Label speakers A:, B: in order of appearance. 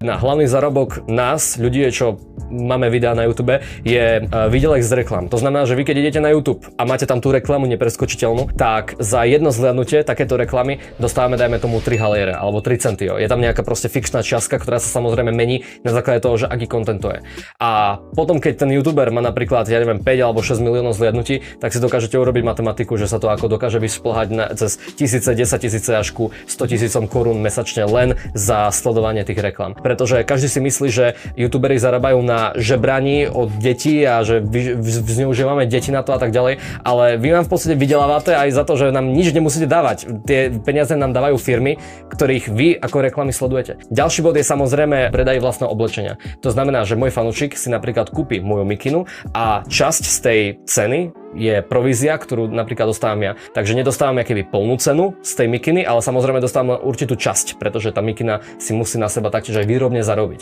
A: Na hlavný zárobok nás, ľudí, čo máme videá na YouTube, je výdelek z reklam. To znamená, že vy keď idete na YouTube a máte tam tú reklamu nepreskočiteľnú, tak za jedno zhliadnutie takéto reklamy dostávame, dajme tomu 3 haliere alebo 3 centy. Je tam nejaká proste fixná čiastka, ktorá sa samozrejme mení na základe toho, že aký content to je. A potom, keď ten YouTuber má napríklad, ja neviem, 5 alebo 6 miliónov zhliadnutí, tak si dokážete urobiť matematiku, že sa to ako dokáže vyšplhať cez tisíce, 10 000 až ku 100 000 korún mesačne len za sledovanie tých reklam. Pretože každý si myslí, že youtuberi zarábajú na žebraní od detí a že zneužívame deti na to a tak ďalej, ale vy nám v podstate vydelávate aj za to, že nám nič nemusíte dávať. Tie peniaze nám dávajú firmy, ktorých vy ako reklamy sledujete. Ďalší bod je samozrejme predaj vlastného oblečenia. To znamená, že môj fanúšik si napríklad kúpi moju mikinu a časť z tej ceny je provízia, ktorú napríklad dostávam ja. Takže nedostávam keby plnú cenu z tej mikiny, ale samozrejme dostávam určitú časť, pretože tá mikina si musí na seba taktiež aj výrobne zarobiť.